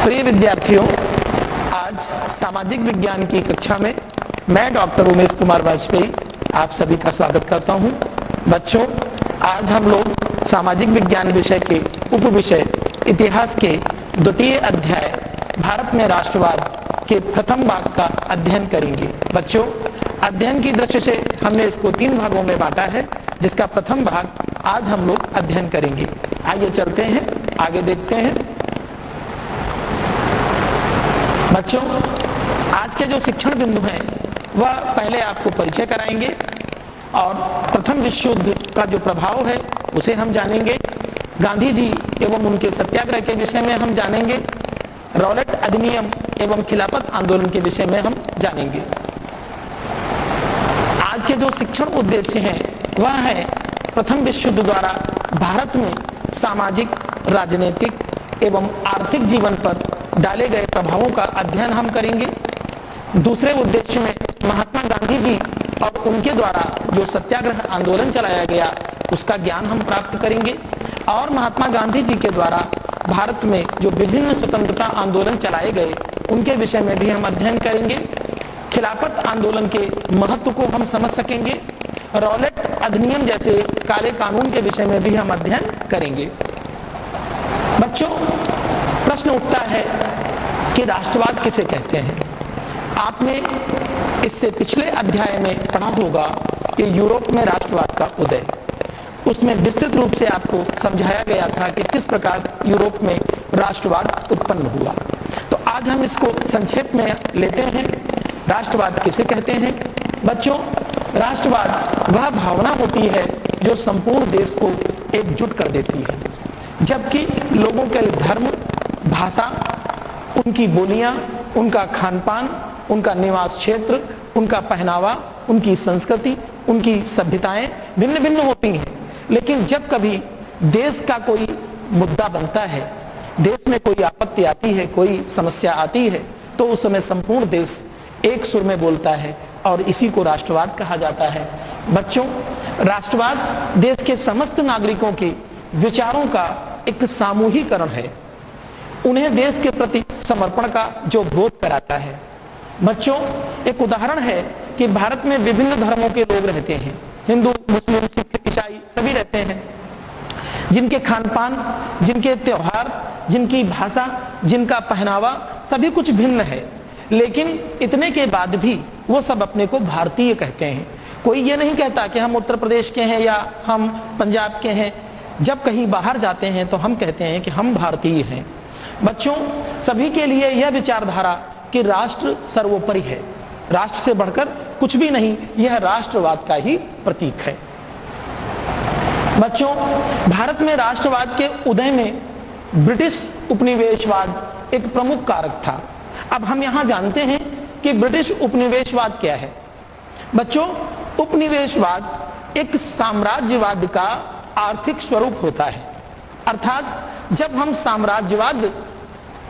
प्रिय विद्यार्थियों, आज सामाजिक विज्ञान की कक्षा में मैं डॉक्टर उमेश कुमार वाजपेयी आप सभी का स्वागत करता हूं। बच्चों, आज हम लोग सामाजिक विज्ञान विषय के उपविषय इतिहास के द्वितीय अध्याय भारत में राष्ट्रवाद के प्रथम भाग का अध्ययन करेंगे। बच्चों, अध्ययन की दृष्टि से हमने इसको 3 भागों में बांटा है, जिसका प्रथम भाग आज हम लोग अध्ययन करेंगे। आइए चलते हैं, आगे देखते हैं। बच्चों, आज के जो शिक्षण बिंदु हैं वह पहले आपको परिचय कराएंगे और प्रथम विश्व युद्ध का जो प्रभाव है उसे हम जानेंगे। गांधी जी एवं उनके सत्याग्रह के विषय में हम जानेंगे। रॉलेट अधिनियम एवं खिलाफत आंदोलन के विषय में हम जानेंगे। आज के जो शिक्षण उद्देश्य हैं वह है प्रथम विश्व युद्ध द्वारा भारत में सामाजिक, राजनीतिक एवं आर्थिक जीवन पर डाले गए प्रभावों का अध्ययन हम करेंगे। दूसरे उद्देश्य में महात्मा गांधी जी और उनके द्वारा जो सत्याग्रह आंदोलन चलाया गया उसका ज्ञान हम प्राप्त करेंगे और महात्मा गांधी जी के द्वारा भारत में जो विभिन्न स्वतंत्रता आंदोलन चलाए गए उनके विषय में भी हम अध्ययन करेंगे। खिलाफत आंदोलन के महत्व को हम समझ सकेंगे। रॉलेट अधिनियम जैसे काले कानून के विषय में भी हम अध्ययन करेंगे। बच्चों, प्रश्न उठता है कि राष्ट्रवाद किसे कहते हैं। आपने इससे पिछले अध्याय में पढ़ा होगा कि यूरोप में राष्ट्रवाद का उदय, उसमें विस्तृत रूप से आपको समझाया गया था कि किस प्रकार यूरोप में राष्ट्रवाद उत्पन्न हुआ। तो आज हम इसको संक्षेप में लेते हैं। राष्ट्रवाद किसे कहते हैं? बच्चों, राष्ट्रवाद वह भावना होती है जो संपूर्ण देश को एकजुट कर देती है, जबकि लोगों के धर्म, भाषा, उनकी बोलियां, उनका खान पान, उनका निवास क्षेत्र, उनका पहनावा, उनकी संस्कृति, उनकी सभ्यताएं भिन्न भिन्न होती हैं। लेकिन जब कभी देश का कोई मुद्दा बनता है, देश में कोई आपत्ति आती है, कोई समस्या आती है, तो उस समय संपूर्ण देश एक सुर में बोलता है और इसी को राष्ट्रवाद कहा जाता है। बच्चों, राष्ट्रवाद देश के समस्त नागरिकों के विचारों का एक सामूहिकरण है, उन्हें देश के प्रति समर्पण का जो बोध कराता है। बच्चों, एक उदाहरण है कि भारत में विभिन्न धर्मों के लोग रहते हैं, हिंदू, मुस्लिम, सिख, ईसाई सभी रहते हैं, जिनके खान पान, जिनके त्योहार, जिनकी भाषा, जिनका पहनावा सभी कुछ भिन्न है। लेकिन इतने के बाद भी वो सब अपने को भारतीय कहते हैं। कोई ये नहीं कहता कि हम उत्तर प्रदेश के हैं या हम पंजाब के हैं। जब कहीं बाहर जाते हैं तो हम कहते हैं कि हम भारतीय हैं। बच्चों, सभी के लिए यह विचारधारा कि राष्ट्र सर्वोपरि है, राष्ट्र से बढ़कर कुछ भी नहीं, यह राष्ट्रवाद का ही प्रतीक है। बच्चों, भारत में राष्ट्रवाद के उदय में ब्रिटिश उपनिवेशवाद एक प्रमुख कारक था। अब हम यहां जानते हैं कि ब्रिटिश उपनिवेशवाद क्या है। बच्चों, उपनिवेशवाद एक साम्राज्यवाद का आर्थिक स्वरूप होता है। अर्थात जब हम साम्राज्यवाद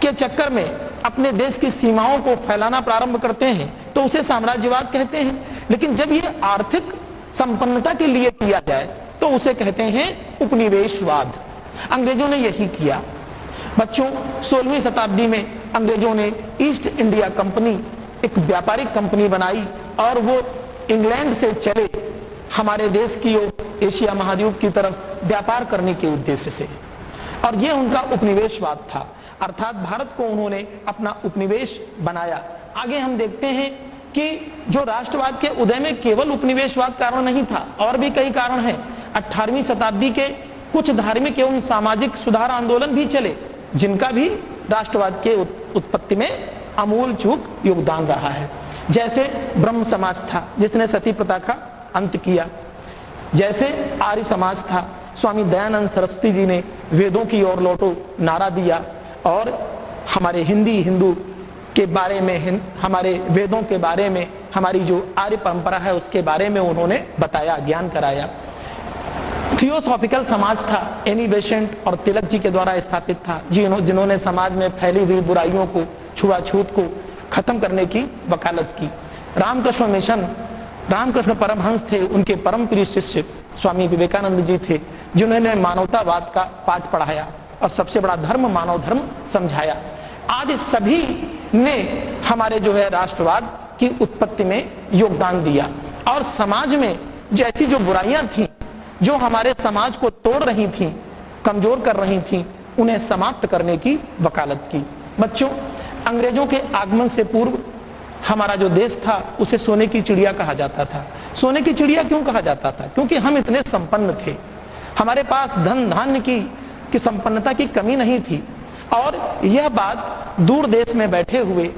के चक्कर में अपने देश की सीमाओं को फैलाना प्रारंभ करते हैं तो उसे साम्राज्यवाद कहते हैं। लेकिन जब ये आर्थिक संपन्नता के लिए किया जाए तो उसे कहते हैं उपनिवेशवाद। अंग्रेजों ने यही किया। बच्चों, 16वीं शताब्दी में अंग्रेजों ने ईस्ट इंडिया कंपनी एक व्यापारिक कंपनी बनाई और वो इंग्लैंड से चले हमारे देश की ओर, एशिया महाद्वीप की तरफ व्यापार करने के उद्देश्य से, और ये उनका उपनिवेशवाद था। अर्थात भारत को उन्होंने अपना उपनिवेश बनाया। आगे हम देखते हैं कि जो राष्ट्रवाद के उदय में केवल उपनिवेशवाद कारण नहीं था, और भी कई कारण हैं। 18वीं शताब्दी के कुछ धार्मिक एवं सामाजिक सुधार आंदोलन भी चले, जिनका भी राष्ट्रवाद के उत्पत्ति में अमूल चूक योगदान रहा है। जैसे ब्रह्म समाज था जिसने सती प्रथा का अंत किया, जैसे आर्य समाज था, स्वामी दयानंद सरस्वती जी ने वेदों की ओर लौटो नारा दिया और हमारे हिंदू के बारे में, हमारे वेदों के बारे में, हमारी जो आर्य परंपरा है उसके बारे में उन्होंने बताया, ज्ञान कराया। थियोसॉफिकल समाज था, एनी बेसेंट और तिलक जी के द्वारा स्थापित था, जिन्होंने समाज में फैली हुई बुराइयों को, छुआछूत को खत्म करने की वकालत की। रामकृष्ण मिशन, रामकृष्ण परमहंस थे, उनके परम प्रिय शिष्य स्वामी विवेकानंद जी थे, जिन्होंने मानवतावाद का पाठ पढ़ाया और सबसे बड़ा धर्म मानव धर्म समझाया। आदि सभी ने हमारे जो है राष्ट्रवाद की उत्पत्ति में योगदान दिया। और समाज में जो ऐसी जो बुराइयां थी, जो हमारे समाज को तोड़ रही थी, कमजोर कर रही थी, उन्हें समाप्त करने की वकालत की। बच्चों, अंग्रेजों के आगमन से पूर्व हमारा जो देश था उसे सोने की चिड़िया कहा जाता था। सोने की चिड़िया क्यों कहा जाता था? क्योंकि हम इतने संपन्न थे, हमारे पास धन धान्य की संपन्नता की कमी नहीं थी। और यह बात दूर देश में बैठे हुए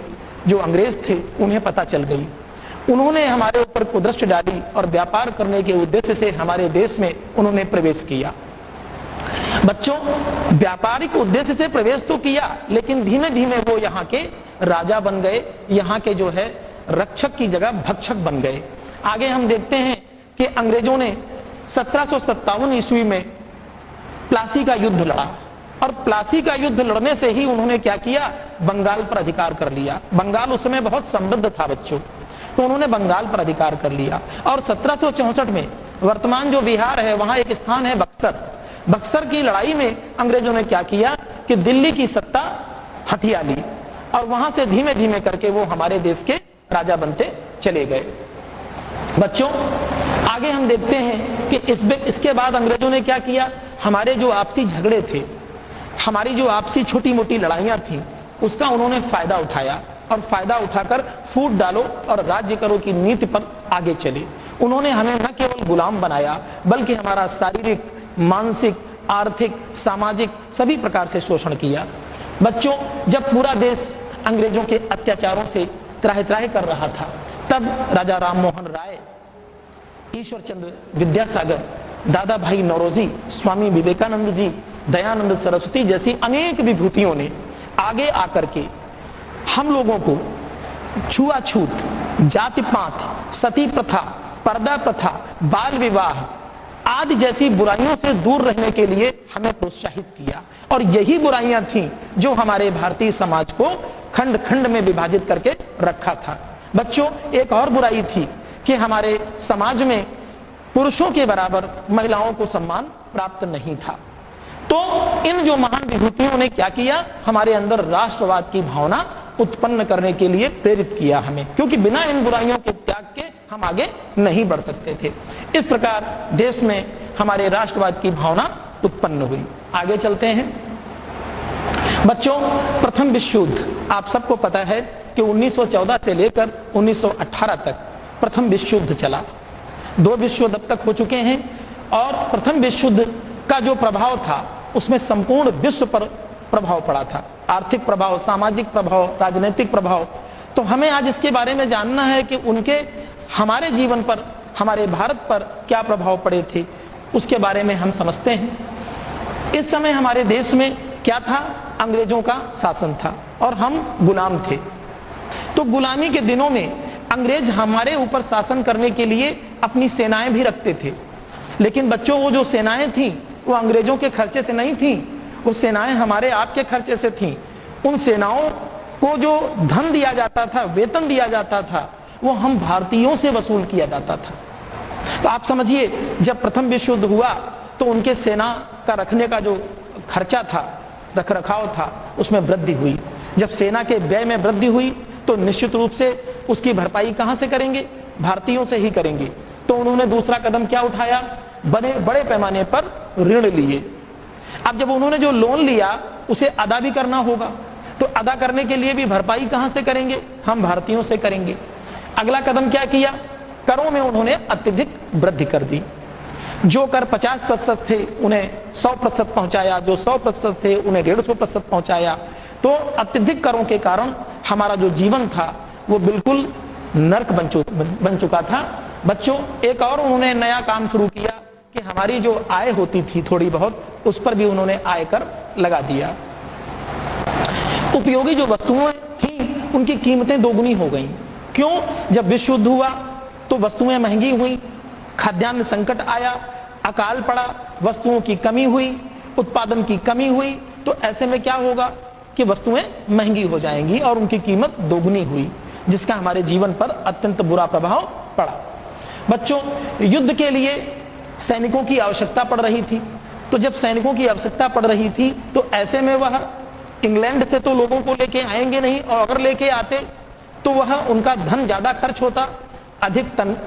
जो अंग्रेज थे उन्हें पता चल गई। उन्होंने हमारे ऊपर कुदृष्टि डाली और व्यापार करने के उद्देश्य से हमारे देश में उन्होंने प्रवेश किया। बच्चों, व्यापारिक उद्देश्य से प्रवेश तो किया, लेकिन धीमे धीमे वो यहाँ के राजा बन गए, यहाँ के जो है रक्षक की जगह भक्षक बन गए। आगे हम देखते हैं कि अंग्रेजों ने 1757 ईस्वी में प्लासी का युद्ध लड़ा, और प्लासी का युद्ध लड़ने से ही उन्होंने क्या किया? बंगाल पर अधिकार कर लिया। बंगाल उस समय बहुत समृद्ध था बच्चों, तो उन्होंने बंगाल पर अधिकार कर लिया। और 1764 में वर्तमान जो बिहार है वहां एक स्थान है बक्सर। बक्सर की लड़ाई में अंग्रेजों ने क्या किया कि दिल्ली की सत्ता हथिया ली, और वहां से धीमे धीमे करके वो हमारे देश के राजा बनते चले गए। बच्चों, आगे हम देखते हैं कि इसके बाद अंग्रेजों ने क्या किया? हमारे जो आपसी झगड़े थे, हमारी जो आपसी छोटी मोटी लड़ाइयां थी, उसका उन्होंने फायदा उठाया, और फायदा उठाकर फूट डालो और राज्य करो की नीति पर आगे चले। उन्होंने हमें न केवल गुलाम बनाया, बल्कि हमारा शारीरिक, मानसिक, आर्थिक, सामाजिक सभी प्रकार से शोषण किया। बच्चों, जब पूरा देश अंग्रेजों के अत्याचारों से त्राहि त्राहि कर रहा था, तब राजा राम मोहन राय, ईश्वर चंद्र विद्यासागर, दादा भाई नौरोजी, स्वामी विवेकानंद जी, दयानंद सरस्वती जैसी अनेक विभूतियों ने आगे आकर के हम लोगों को छुआछूत, जाति पात, सती प्रथा, पर्दा प्रथा, बाल विवाह आदि जैसी बुराइयों से दूर रहने के लिए हमें प्रोत्साहित किया। और यही बुराइयां थीं जो हमारे भारतीय समाज को खंड खंड में विभाजित करके रखा था। बच्चों, एक और बुराई थी कि हमारे समाज में पुरुषों के बराबर महिलाओं को सम्मान प्राप्त नहीं था। तो इन जो महान विभूतियों ने क्या किया? हमारे अंदर राष्ट्रवाद की भावना उत्पन्न करने के लिए प्रेरित किया हमें, क्योंकि बिना इन बुराइयों के त्याग के हम आगे नहीं बढ़ सकते थे। इस प्रकार देश में हमारे राष्ट्रवाद की भावना उत्पन्न हुई। आगे चलते हैं। बच्चों, प्रथम विश्व युद्ध आप सबको पता है कि 1914 से लेकर 1918 तक प्रथम विश्व युद्ध चला। 2 विश्व युद्ध अब तक हो चुके हैं, और प्रथम विश्व युद्ध का जो प्रभाव था उसमें संपूर्ण विश्व पर प्रभाव पड़ा था। आर्थिक प्रभाव, सामाजिक प्रभाव, राजनीतिक प्रभाव। तो हमें आज इसके बारे में जानना है कि उनके हमारे जीवन पर, हमारे भारत पर क्या प्रभाव पड़े थे, उसके बारे में हम समझते हैं। इस समय हमारे देश में क्या था? अंग्रेजों का शासन था और हम गुलाम थे। तो गुलामी के दिनों में अंग्रेज हमारे ऊपर शासन करने के लिए अपनी सेनाएं भी रखते थे, लेकिन बच्चों वो जो सेनाएं थीं वो अंग्रेजों के खर्चे से नहीं थीं, वो सेनाएं हमारे आपके खर्चे से थीं। उन सेनाओं को जो धन दिया जाता था, वेतन दिया जाता था, वो हम भारतीयों से वसूल किया जाता था। तो आप समझिए, जब प्रथम विश्व युद्ध हुआ तो उनके सेना का रखने का जो खर्चा था, रख रखाव था, उसमें वृद्धि हुई। जब सेना के व्यय में वृद्धि हुई तो निश्चित रूप से उसकी भरपाई कहां से करेंगे? भारतीयों से ही करेंगे। तो उन्होंने दूसरा कदम क्या उठाया? बड़े पैमाने पर ऋण लिए। अब जब उन्होंने जो लोन लिया उसे अदा भी करना होगा, तो अदा करने के लिए भी भरपाई कहां से करेंगे? हम भारतीयों से करेंगे। अगला कदम क्या किया? करों में उन्होंने अत्यधिक वृद्धि कर दी। जो कर 50% थे उन्हें 100% पहुंचाया, जो 100% थे उन्हें 150% पहुंचाया। तो अत्यधिक करों के कारण हमारा जो जीवन था वो बिल्कुल नर्क बन चुका था। बच्चों, एक और उन्होंने नया काम शुरू किया कि हमारी जो आय होती थी थोड़ी बहुत, उस पर भी उन्होंने आयकर लगा दिया। उपयोगी जो वस्तुएं थी उनकी कीमतें दोगुनी हो गईं। क्यों? जब विश्व युद्ध हुआ तो वस्तुएं महंगी हुई, खाद्यान्न संकट आया, अकाल पड़ा, वस्तुओं की कमी हुई, उत्पादन की कमी हुई। तो ऐसे में क्या होगा कि वस्तुएं महंगी हो जाएंगी और उनकी कीमत दोगुनी हुई, जिसका हमारे जीवन पर अत्यंत बुरा प्रभाव पड़ा। बच्चों, युद्ध के लिए सैनिकों की आवश्यकता पड़ रही थी। तो जब सैनिकों की आवश्यकता पड़ रही थी तो ऐसे में वह इंग्लैंड से तो लोगों को लेके आएंगे नहीं, और अगर लेके आते तो वह उनका धन ज्यादा खर्च होता,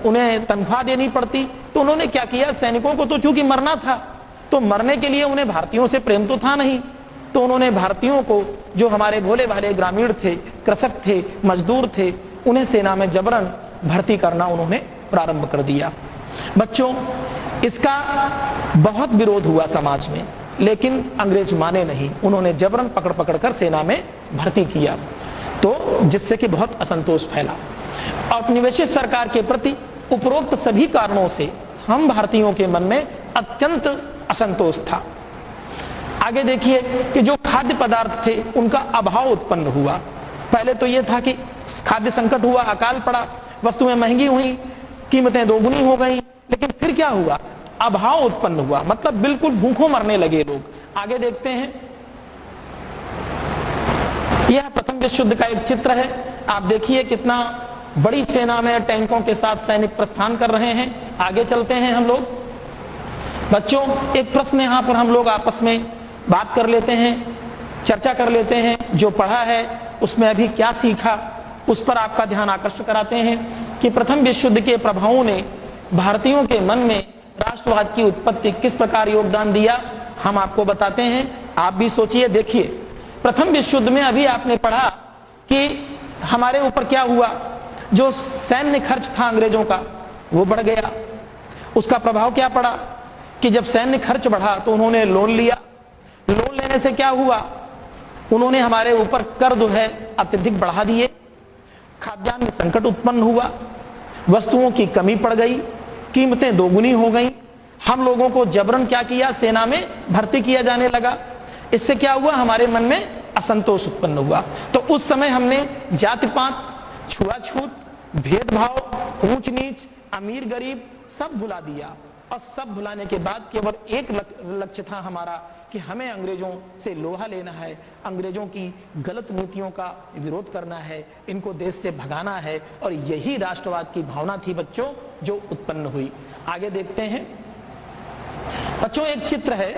उन्हें तनख्वाह देनी पड़ती। तो उन्होंने क्या किया, सैनिकों को तो चूंकि मरना था, तो मरने के लिए उन्हें भारतीयों से प्रेम तो था नहीं, तो उन्होंने भारतीयों को, जो हमारे भोले भाले ग्रामीण थे, कृषक थे, मजदूर थे, उन्हें सेना में जबरन भर्ती करना उन्होंने प्रारंभ कर दिया। बच्चों, इसका बहुत विरोध हुआ समाज में, लेकिन अंग्रेज माने नहीं, उन्होंने जबरन पकड़ पकड़ कर सेना में भर्ती किया, तो जिससे कि बहुत असंतोष फैला। औपनिवेशिक सरकार के प्रति उपरोक्त सभी कारणों से हम भारतीयों के मन में अत्यंत असंतोष था। आगे देखिए कि जो खाद्य पदार्थ थे उनका अभाव उत्पन्न हुआ। पहले तो यह था कि खाद्य संकट हुआ, अकाल पड़ा, वस्तुएं महंगी हुई, कीमतें दोगुनी हो गई, लेकिन फिर क्या हुआ, अभाव उत्पन्न हुआ, मतलब बिल्कुल भूखों मरने लगे लोग। आगे देखते हैं, यह प्रथम विश्व युद्ध का एक चित्र है। आप देखिए कितना बड़ी सेना में टैंकों के साथ सैनिक प्रस्थान कर रहे हैं। आगे चलते हैं हम लोग। बच्चों, एक प्रश्न यहां पर हम लोग आपस में बात कर लेते हैं, चर्चा कर लेते हैं। जो पढ़ा है उसमें अभी क्या सीखा, उस पर आपका ध्यान आकर्षित कराते हैं कि प्रथम विश्व युद्ध के प्रभावों ने भारतीयों के मन में राष्ट्रवाद की उत्पत्ति किस प्रकार योगदान दिया, हम आपको बताते हैं। आप भी सोचिए, देखिए प्रथम विश्व युद्ध में अभी आपने पढ़ा कि हमारे ऊपर क्या हुआ, जो सैन्य खर्च था अंग्रेजों का वो बढ़ गया। उसका प्रभाव क्या पड़ा कि जब सैन्य खर्च बढ़ा तो उन्होंने लोन लिया। लोन लेने से क्या हुआ, उन्होंने हमारे ऊपर कर जो है अत्यधिक बढ़ा दिए। खाद्यान्न संकट उत्पन्न हुआ, वस्तुओं की कमी पड़ गई, कीमतें दोगुनी हो गई। हम लोगों को जबरन क्या किया, सेना में भर्ती किया जाने लगा। इससे क्या हुआ, हमारे मन में असंतोष उत्पन्न हुआ। तो उस समय हमने जाति पात, छुआछूत, भेदभाव, ऊंच नीच, अमीर गरीब सब भुला दिया। और सब भुलाने के बाद केवल एक लक्ष्य था हमारा कि हमें अंग्रेजों से लोहा लेना है, अंग्रेजों की गलत नीतियों का विरोध करना है, इनको देश से भगाना है। और यही राष्ट्रवाद की भावना थी बच्चों जो उत्पन्न हुई। आगे देखते हैं बच्चों, एक चित्र है।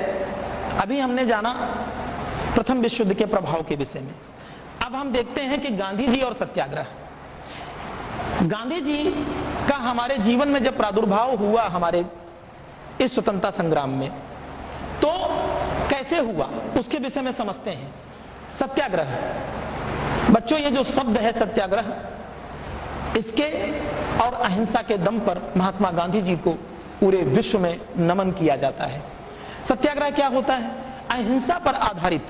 अभी हमने जाना प्रथम विश्व युद्ध के प्रभाव के विषय में। अब हम देखते हैं कि गांधी जी और सत्याग्रह। गांधी जी का हमारे जीवन में जब प्रादुर्भाव हुआ, हमारे इस स्वतंत्रता संग्राम में, तो कैसे हुआ उसके विषय में समझते हैं। सत्याग्रह, बच्चों ये जो शब्द है सत्याग्रह, इसके और अहिंसा के दम पर महात्मा गांधी जी को पूरे विश्व में नमन किया जाता है। सत्याग्रह क्या होता है, अहिंसा पर आधारित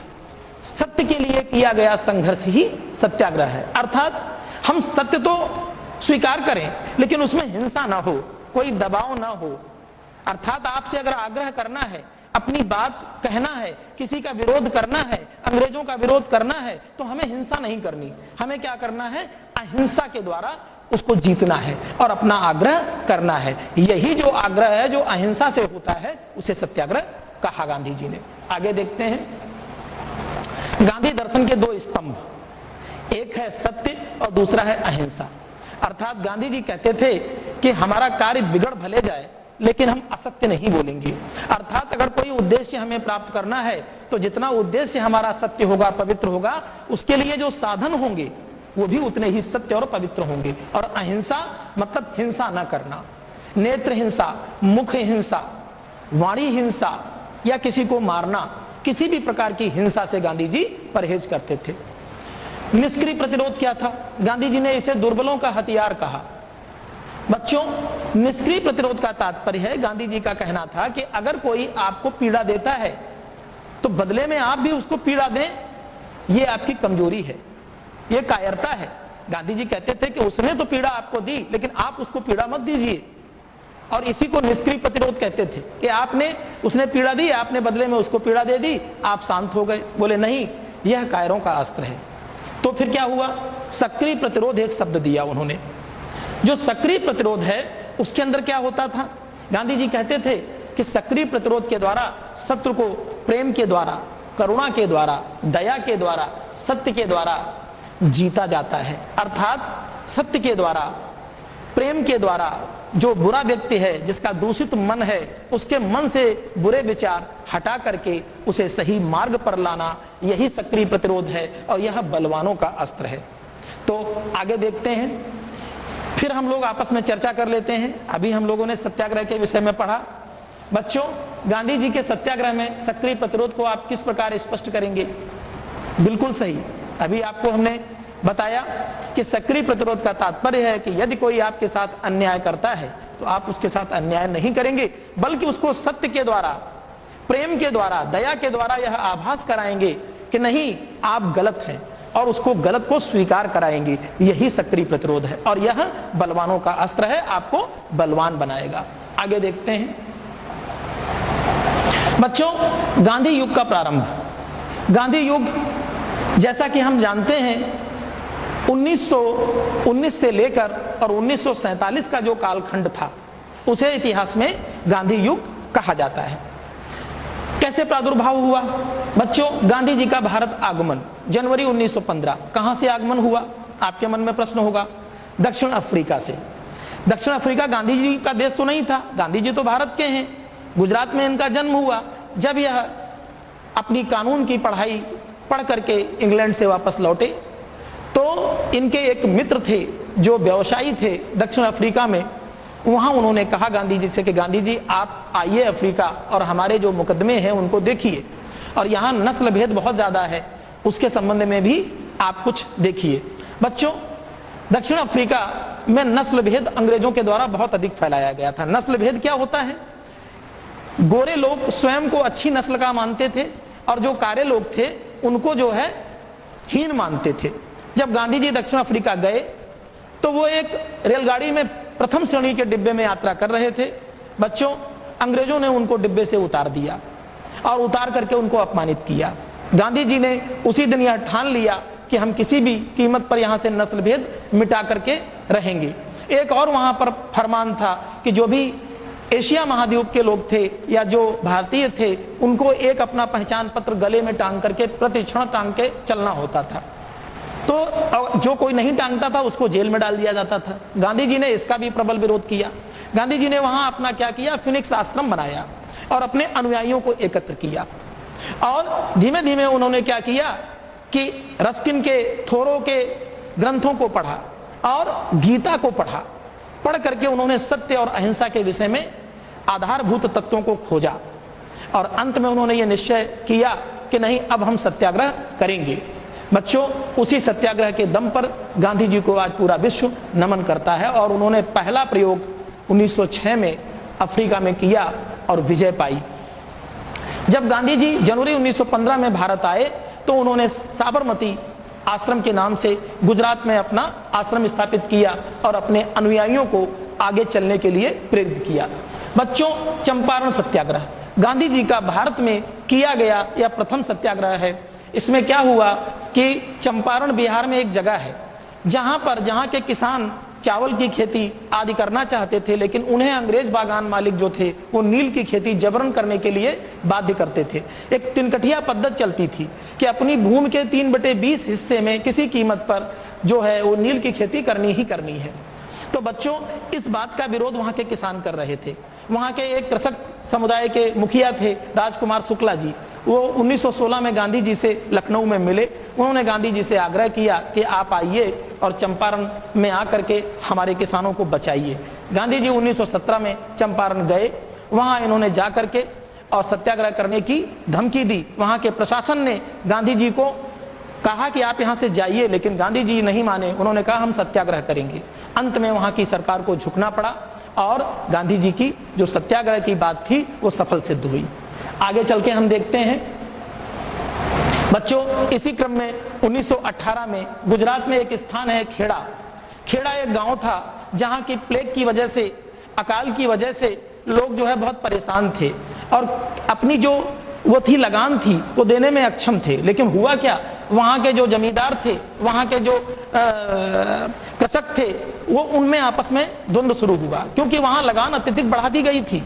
सत्य के लिए किया गया संघर्ष ही सत्याग्रह है। अर्थात हम सत्य तो स्वीकार करें लेकिन उसमें हिंसा ना हो, कोई दबाव ना हो। अर्थात आपसे अगर आग्रह करना है, अपनी बात कहना है, किसी का विरोध करना है, अंग्रेजों का विरोध करना है, तो हमें हिंसा नहीं करनी। हमें क्या करना है, अहिंसा के द्वारा उसको जीतना है और अपना आग्रह करना है। यही जो आग्रह है जो अहिंसा से होता है उसे सत्याग्रह कहा गांधी जी ने। आगे देखते हैं, गांधी दर्शन के दो स्तंभ, एक है सत्य और दूसरा है अहिंसा। अर्थात गांधी जी कहते थे कि हमारा कार्य बिगड़ भले जाए लेकिन हम असत्य नहीं बोलेंगे। अर्थात अगर कोई उद्देश्य हमें प्राप्त करना है तो जितना उद्देश्य हमारा सत्य होगा, पवित्र होगा, उसके लिए जो साधन होंगे वो भी उतने ही सत्य और पवित्र होंगे। और अहिंसा मतलब हिंसा न करना, नेत्र हिंसा, मुख हिंसा, वाणी हिंसा या किसी को मारना, किसी भी प्रकार की हिंसा से गांधी जी परहेज करते थे। निष्क्रिय प्रतिरोध क्या था, गांधी जी ने इसे दुर्बलों का हथियार कहा। बच्चों, निष्क्रिय प्रतिरोध का तात्पर्य है, गांधी जी का कहना था कि अगर कोई आपको पीड़ा देता है तो बदले में आप भी उसको पीड़ा दें, ये आपकी कमजोरी है, ये कायरता है। गांधी जी कहते थे कि उसने तो पीड़ा आपको दी लेकिन आप उसको पीड़ा मत दीजिए। और इसी को निष्क्रिय प्रतिरोध कहते थे कि उसने पीड़ा दी, आपने बदले में उसको पीड़ा दे दी, आप शांत हो गए। बोले नहीं, यह कायरों का अस्त्र है। तो फिर क्या हुआ, सक्रिय प्रतिरोध एक शब्द दिया उन्होंने। जो सक्रिय प्रतिरोध है उसके अंदर क्या होता था, गांधी जी कहते थे कि सक्रिय प्रतिरोध के द्वारा शत्रु को प्रेम के द्वारा, करुणा के द्वारा, दया के द्वारा, सत्य के द्वारा जीता जाता है। अर्थात सत्य के द्वारा, प्रेम के द्वारा जो बुरा व्यक्ति है, जिसका दूषित मन है, उसके मन से बुरे विचार हटा करके उसे सही मार्ग पर लाना, यही सक्रिय प्रतिरोध है और यह बलवानों का अस्त्र है। तो आगे देखते हैं, फिर हम लोग आपस में चर्चा कर लेते हैं। अभी हम लोगों ने सत्याग्रह के विषय में पढ़ा। बच्चों, गांधी जी के सत्याग्रह में सक्रिय प्रतिरोध को आप किस प्रकार स्पष्ट करेंगे? बिल्कुल सही, अभी आपको हमने बताया कि सक्रिय प्रतिरोध का तात्पर्य है कि यदि कोई आपके साथ अन्याय करता है तो आप उसके साथ अन्याय नहीं करेंगे, बल्कि उसको सत्य के द्वारा, प्रेम के द्वारा, दया के द्वारा यह आभास कराएंगे कि नहीं, आप गलत हैं, और उसको गलत को स्वीकार कराएंगे। यही सक्रिय प्रतिरोध है और यह बलवानों का अस्त्र है, आपको बलवान बनाएगा। आगे देखते हैं बच्चों, गांधी युग का प्रारंभ। गांधी युग, जैसा कि हम जानते हैं, 1919 से लेकर और 1947 का जो कालखंड था उसे इतिहास में गांधी युग कहा जाता है। कैसे प्रादुर्भाव हुआ? बच्चों, गांधी जी का भारत आगमन जनवरी 1915। कहां से आगमन हुआ? आपके मन में प्रश्न होगा। दक्षिण अफ्रीका से। दक्षिण अफ्रीका गांधी जी का देश तो नहीं था, गांधी जी तो भारत के हैं। गुजरात में इनका जन्म हुआ। जब यह अपनी कानून की पढ़ाई पढ़ करके इंग्लैंड से वापस लौटे तो इनके एक मित्र थे जो व्यवसायी थे दक्षिण अफ्रीका में। वहां उन्होंने कहा गांधी जी से कि गांधी जी, आप आइए अफ्रीका और हमारे जो मुकदमे हैं उनको देखिए, और यहाँ नस्ल भेद बहुत ज़्यादा है, उसके संबंध में भी आप कुछ देखिए। बच्चों, दक्षिण अफ्रीका में नस्ल भेद अंग्रेजों के द्वारा बहुत अधिक फैलाया गया था। नस्ल भेद क्या होता है? गोरे लोग स्वयं को अच्छी नस्ल का मानते थे और जो काले लोग थे उनको जो है हीन मानते थे। जब गांधी जी दक्षिण अफ्रीका गए तो वो एक रेलगाड़ी में प्रथम श्रेणी के डिब्बे में यात्रा कर रहे थे। बच्चों, अंग्रेजों ने उनको डिब्बे से उतार दिया और उतार करके उनको अपमानित किया। गांधी जी ने उसी दिन यह ठान लिया कि हम किसी भी कीमत पर यहाँ से नस्ल भेद मिटा करके रहेंगे। एक और वहाँ पर फरमान था कि जो भी एशिया महाद्वीप के लोग थे या जो भारतीय थे उनको एक अपना पहचान पत्र गले में टांग करके प्रतिक्षण टांग के चलना होता था। तो जो कोई नहीं टांगता था उसको जेल में डाल दिया जाता था। गांधी जी ने इसका भी प्रबल विरोध किया। गांधी जी ने वहां अपना क्या किया, फिनिक्स आश्रम बनाया और अपने अनुयायियों को एकत्र किया और धीमे धीमे उन्होंने क्या किया कि रस्किन के, थोरो के ग्रंथों को पढ़ा और गीता को पढ़ा। पढ़ करके उन्होंने सत्य और अहिंसा के विषय में आधारभूत तत्वों को खोजा और अंत में उन्होंने ये निश्चय किया कि नहीं, अब हम सत्याग्रह करेंगे। बच्चों, उसी सत्याग्रह के दम पर गांधी जी को आज पूरा विश्व नमन करता है और उन्होंने पहला प्रयोग 1906 में अफ्रीका में किया और विजय पाई। जब गांधी जी जनवरी 1915 में भारत आए तो उन्होंने साबरमती आश्रम के नाम से गुजरात में अपना आश्रम स्थापित किया और अपने अनुयायियों को आगे चलने के लिए प्रेरित किया। बच्चों, चंपारण सत्याग्रह गांधी जी का भारत में किया गया यह प्रथम सत्याग्रह है। इसमें क्या हुआ कि चंपारण बिहार में एक जगह है जहां के किसान चावल की खेती आदि करना चाहते थे, लेकिन उन्हें अंग्रेज बागान मालिक जो थे वो नील की खेती जबरन करने के लिए बाध्य करते थे। एक तिनकठिया पद्धति चलती थी कि अपनी भूमि के 3/20 हिस्से में किसी कीमत पर जो है वो नील की खेती करनी ही करनी है। तो बच्चों, इस बात का विरोध वहां के किसान कर रहे थे। वहां के एक कृषक समुदाय के मुखिया थे राजकुमार शुक्ला जी। वो 1916 में गांधी जी से लखनऊ में मिले। उन्होंने गांधी जी से आग्रह किया कि आप आइए और चंपारण में आकर के हमारे किसानों को बचाइए। गांधी जी 1917 में चंपारण गए। वहां इन्होंने जा करके और सत्याग्रह करने की धमकी दी। वहां के प्रशासन ने गांधी जी को कहा कि आप यहाँ से जाइए, लेकिन गांधी जी नहीं माने। उन्होंने कहा हम सत्याग्रह करेंगे। अंत में वहां की सरकार को झुकना पड़ा और गांधी जी की जो सत्याग्रह की बात थी वो सफल सिद्ध हुई। आगे चल के हम देखते हैं बच्चों, इसी क्रम में 1918 में गुजरात में एक स्थान है खेड़ा। खेड़ा एक गांव था जहां की प्लेग की वजह से, अकाल की वजह से लोग जो है बहुत परेशान थे और अपनी जो वो थी लगान थी वो देने में अक्षम थे। लेकिन हुआ क्या, वहां के जो जमींदार थे, वहां के जो कृषक थे, वो उनमें आपस में द्वंद्व शुरू हुआ क्योंकि वहां लगान अत्यधिक बढ़ा दी गई थी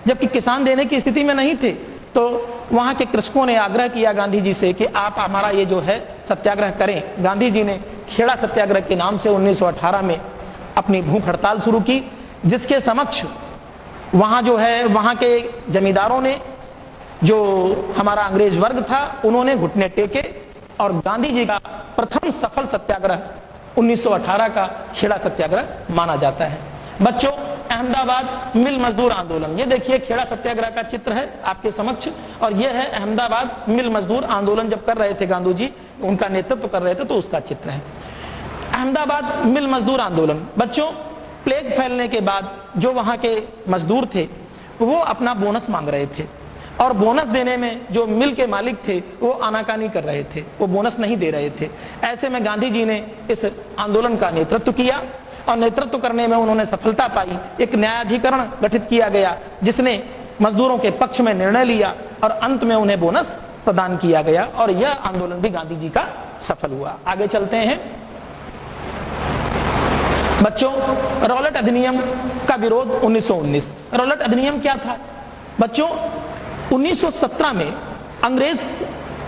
जबकि किसान देने की स्थिति में नहीं थे। तो वहां के कृषकों ने आग्रह किया गांधी जी से कि आप हमारा ये जो है सत्याग्रह करें। गांधी जी ने खेड़ा सत्याग्रह के नाम से 1918 में अपनी भूख हड़ताल शुरू की, जिसके समक्ष वहां जो है वहां के जमींदारों ने जो हमारा अंग्रेज वर्ग था उन्होंने घुटने टेके और गांधी जी का प्रथम सफल सत्याग्रह 1918 का खेड़ा सत्याग्रह माना जाता है। बच्चों, अहमदाबाद मिल मजदूर आंदोलन, ये देखिए खेड़ा सत्याग्रह का चित्र है आपके समक्ष, और यह है अहमदाबाद मिल मजदूर आंदोलन जब कर रहे थे गांधी जी, उनका नेतृत्व कर रहे थे, तो उसका चित्र है अहमदाबाद मिल मजदूर आंदोलन। बच्चों, प्लेग फैलने के बाद जो वहां के मजदूर थे वो अपना बोनस मांग रहे थे, और बोनस देने में जो मिल के मालिक थे वो आनाकानी कर रहे थे, वो बोनस नहीं दे रहे थे। ऐसे में गांधी जी ने इस आंदोलन का नेतृत्व किया, और नेतृत्व करने में उन्होंने सफलता पाई। एक न्यायाधिकरण गठित किया गया जिसने मजदूरों के पक्ष में निर्णय लिया, और अंत में उन्हें बोनस प्रदान किया गया, और यह आंदोलन भी गांधी जी का सफल हुआ। आगे चलते हैं बच्चों, रॉलेट अधिनियम का विरोध 1919। रॉलेट अधिनियम क्या था बच्चों? 1917 में अंग्रेज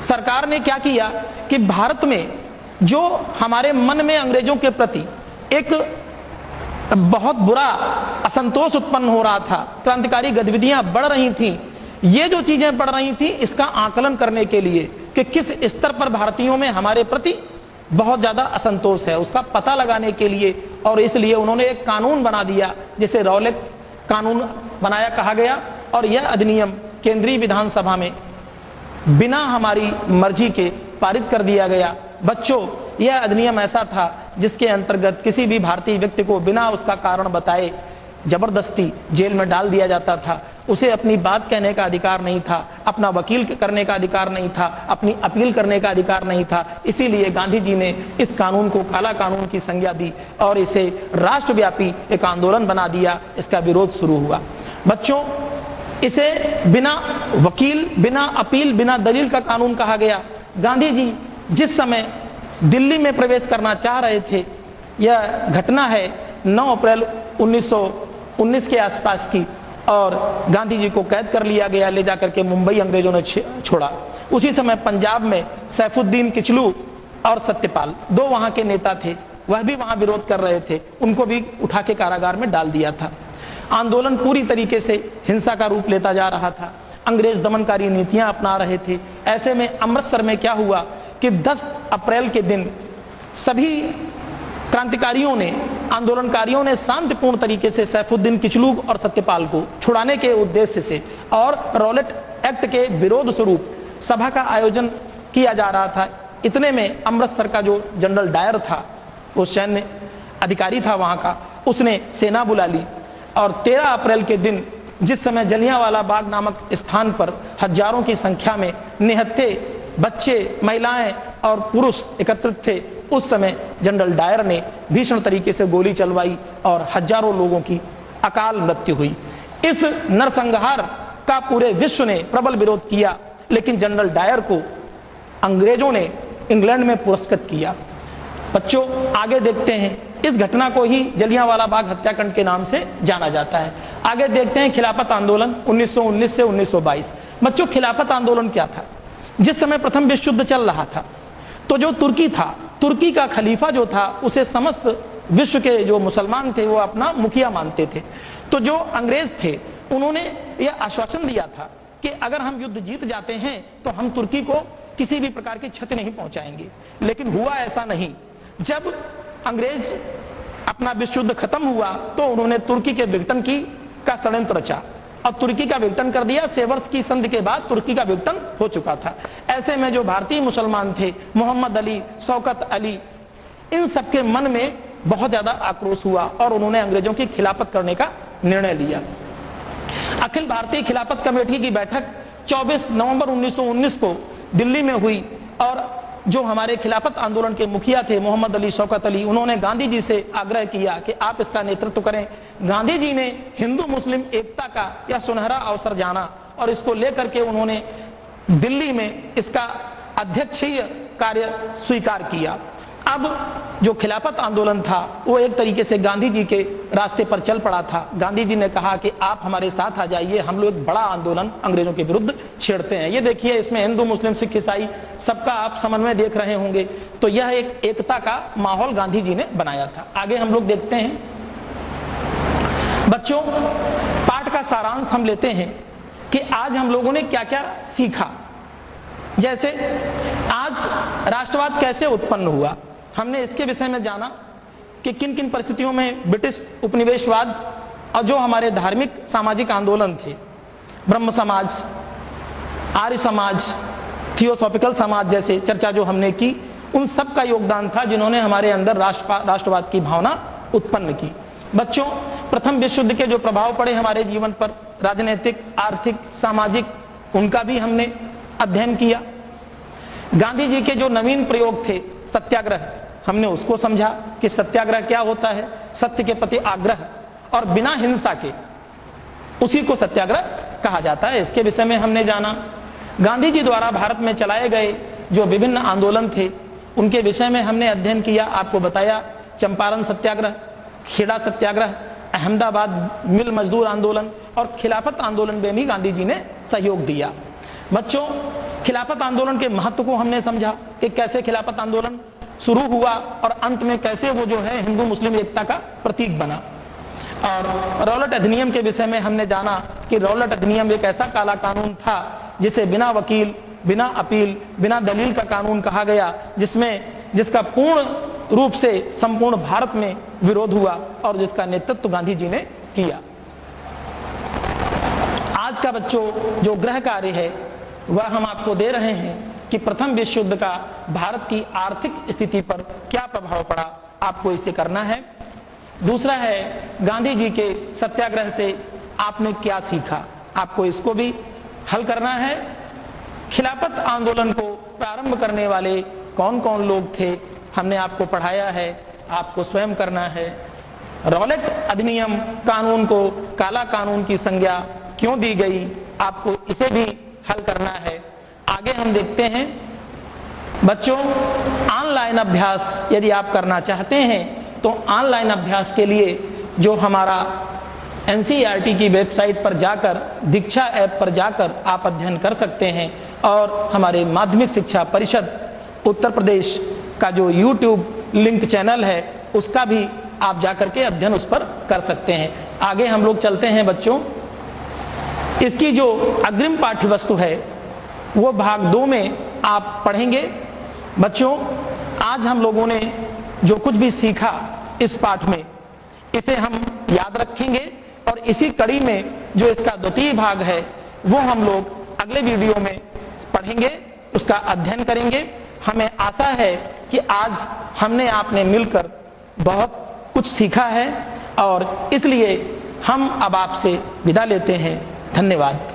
सरकार ने क्या किया कि भारत में जो हमारे मन में अंग्रेजों के प्रति एक बहुत बुरा असंतोष उत्पन्न हो रहा था, क्रांतिकारी गतिविधियां बढ़ रही थीं, ये जो चीजें बढ़ रही थी इसका आकलन करने के लिए कि किस स्तर पर भारतीयों में हमारे प्रति बहुत ज्यादा असंतोष है, उसका पता लगाने के लिए, और इसलिए उन्होंने एक कानून बना दिया जिसे रॉलेट कानून बनाया कहा गया। और यह अधिनियम केंद्रीय विधानसभा में बिना हमारी मर्जी के पारित कर दिया गया। बच्चों, यह अधिनियम ऐसा था जिसके अंतर्गत किसी भी भारतीय व्यक्ति को बिना उसका कारण बताए जबरदस्ती जेल में डाल दिया जाता था। उसे अपनी बात कहने का अधिकार नहीं था, अपना वकील करने का अधिकार नहीं था, अपनी अपील करने का अधिकार नहीं था। इसीलिए गांधी जी ने इस कानून को काला कानून की संज्ञा दी और इसे राष्ट्रव्यापी एक आंदोलन बना दिया। इसका विरोध शुरू हुआ। बच्चों, इसे बिना वकील, बिना अपील, बिना दलील का कानून कहा गया। गांधी जी जिस समय दिल्ली में प्रवेश करना चाह रहे थे, यह घटना है 9 अप्रैल 1919 के आसपास की, और गांधी जी को कैद कर लिया गया, ले जाकर के मुंबई अंग्रेजों ने छोड़ा। उसी समय पंजाब में सैफुद्दीन किचलू और सत्यपाल, दो वहां के नेता थे, वह भी वहां विरोध कर रहे थे, उनको भी उठा के कारागार में डाल दिया था। आंदोलन पूरी तरीके से हिंसा का रूप लेता जा रहा था, अंग्रेज दमनकारी नीतियां अपना रहे थे। ऐसे में अमृतसर में क्या हुआ कि 10 अप्रैल के दिन सभी क्रांतिकारियों ने, आंदोलनकारियों ने शांतिपूर्ण तरीके से सैफुद्दीन किचलू और सत्यपाल को छुड़ाने के उद्देश्य से और रॉलेट एक्ट के विरोध स्वरूप सभा का आयोजन किया जा रहा था। इतने में अमृतसर का जो जनरल डायर था, वो सैन्य अधिकारी था वहां का, उसने सेना बुला ली, और 13 अप्रैल के दिन जिस समय जलियांवाला बाग नामक स्थान पर हजारों की संख्या में निहत्थे बच्चे, महिलाएं और पुरुष एकत्रित थे, उस समय जनरल डायर ने भीषण तरीके से गोली चलवाई और हजारों लोगों की अकाल मृत्यु हुई। इस नरसंहार का पूरे विश्व ने प्रबल विरोध किया, लेकिन जनरल डायर को अंग्रेजों ने इंग्लैंड में पुरस्कृत किया। बच्चों, आगे देखते हैं, इस घटना को ही जलियांवाला बाग हत्याकांड के नाम से जाना जाता है। आगे देखते हैं खिलाफत आंदोलन 1919 से 1922। बच्चों, खिलाफत आंदोलन क्या था? जिस समय प्रथम विश्व युद्ध चल रहा था, तो जो तुर्की था, तुर्की का खलीफा जो था, उसे समस्त विश्व के जो मुसलमान थे वो अपना मुखिया मानते थे। तो जो अंग्रेज थे उन्होंने यह आश्वासन दिया था कि अगर हम युद्ध जीत जाते हैं तो हम तुर्की को किसी भी प्रकार की क्षति नहीं पहुंचाएंगे। लेकिन हुआ ऐसा नहीं। जब अंग्रेज अपना विश्व युद्ध खत्म हुआ तो उन्होंने तुर्की के विघटन का षड्यंत्र रचा और तुर्की का विघटन कर दिया। सेवर्स की संधि के बाद तुर्की का विघटन हो चुका था। ऐसे में जो भारतीय मुसलमान थे, मोहम्मद अली, शौकत अली, इन सबके मन में बहुत ज्यादा आक्रोश हुआ और उन्होंने अंग्रेजों की खिलाफत करने का निर्णय लिया। अखिल भारतीय खिलाफत कमेटी की बैठक 24 नवंबर 1919 को दिल्ली में हुई और जो हमारे खिलाफत आंदोलन के मुखिया थे मोहम्मद अली, शौकत अली, उन्होंने गांधी जी से आग्रह किया कि आप इसका नेतृत्व करें। गांधी जी ने हिंदू मुस्लिम एकता का यह सुनहरा अवसर जाना और इसको लेकर के उन्होंने दिल्ली में इसका अध्यक्षीय कार्य स्वीकार किया। अब जो खिलाफत आंदोलन था वो एक तरीके से गांधी जी के रास्ते पर चल पड़ा था। गांधी जी ने कहा कि आप हमारे साथ आ जाइए, हम लोग एक बड़ा आंदोलन अंग्रेजों के विरुद्ध छेड़ते हैं। ये देखिए, इसमें हिंदू मुस्लिम सिख ईसाई सबका आप समन्वय देख रहे होंगे। तो यह एक एकता का माहौल गांधी जी ने बनाया था। आगे हम लोग देखते हैं। बच्चों, पाठ का सारांश हम लेते हैं कि आज हम लोगों ने क्या क्या सीखा। जैसे आज राष्ट्रवाद कैसे उत्पन्न हुआ, हमने इसके विषय में जाना कि किन किन परिस्थितियों में ब्रिटिश उपनिवेशवाद और जो हमारे धार्मिक सामाजिक आंदोलन थे, ब्रह्म समाज, आर्य समाज, थियोसॉफिकल समाज जैसे चर्चा जो हमने की, उन सब का योगदान था जिन्होंने हमारे अंदर राष्ट्रवाद की भावना उत्पन्न की। बच्चों, प्रथम विश्व युद्ध के जो प्रभाव पड़े हमारे जीवन पर, राजनीतिक, आर्थिक, सामाजिक, उनका भी हमने अध्ययन किया। गांधी जी के जो नवीन प्रयोग थे, सत्याग्रह, हमने उसको समझा कि सत्याग्रह क्या होता है, सत्य के प्रति आग्रह और बिना हिंसा के, उसी को सत्याग्रह कहा जाता है। इसके विषय में हमने जाना। गांधी जी द्वारा भारत में चलाए गए जो विभिन्न आंदोलन थे, उनके विषय में हमने अध्ययन किया, आपको बताया। चंपारण सत्याग्रह, खेड़ा सत्याग्रह, अहमदाबाद मिल मजदूर आंदोलन और खिलाफत आंदोलन में भी गांधी जी ने सहयोग दिया। बच्चों, खिलाफत आंदोलन के महत्व को हमने समझा कि कैसे खिलाफत आंदोलन शुरू हुआ और अंत में कैसे वो जो है हिंदू मुस्लिम एकता का प्रतीक बना। और रॉलेट अधिनियम के विषय में हमने जाना कि रॉलेट अधिनियम एक ऐसा काला कानून था जिसे बिना वकील, बिना अपील, बिना दलील का कानून कहा गया, जिसका पूर्ण रूप से संपूर्ण भारत में विरोध हुआ और जिसका नेतृत्व गांधी जी ने किया। आज का बच्चों जो गृह कार्य है वह हम आपको दे रहे हैं कि प्रथम विश्व युद्ध का भारत की आर्थिक स्थिति पर क्या प्रभाव पड़ा, आपको इसे करना है। दूसरा है गांधी जी के सत्याग्रह से आपने क्या सीखा, आपको इसको भी हल करना है। खिलाफत आंदोलन को प्रारंभ करने वाले कौन कौन लोग थे, हमने आपको पढ़ाया है, आपको स्वयं करना है। रॉलेट अधिनियम कानून को काला कानून की संज्ञा क्यों दी गई, आपको इसे भी हल करना है। आगे हम देखते हैं बच्चों, ऑनलाइन अभ्यास यदि आप करना चाहते हैं तो ऑनलाइन अभ्यास के लिए जो हमारा NCERT की वेबसाइट पर जाकर, दीक्षा ऐप पर जाकर आप अध्ययन कर सकते हैं। और हमारे माध्यमिक शिक्षा परिषद उत्तर प्रदेश का जो YouTube लिंक चैनल है उसका भी आप जाकर के अध्ययन उस पर कर सकते हैं। आगे हम लोग चलते हैं बच्चों, इसकी जो अग्रिम पाठ्य वस्तु है वो भाग 2 में आप पढ़ेंगे। बच्चों, आज हम लोगों ने जो कुछ भी सीखा इस पाठ में, इसे हम याद रखेंगे और इसी कड़ी में जो इसका द्वितीय भाग है वो हम लोग अगले वीडियो में पढ़ेंगे, उसका अध्ययन करेंगे। हमें आशा है कि आज हमने आपने मिलकर बहुत कुछ सीखा है और इसलिए हम अब आपसे विदा लेते हैं। धन्यवाद।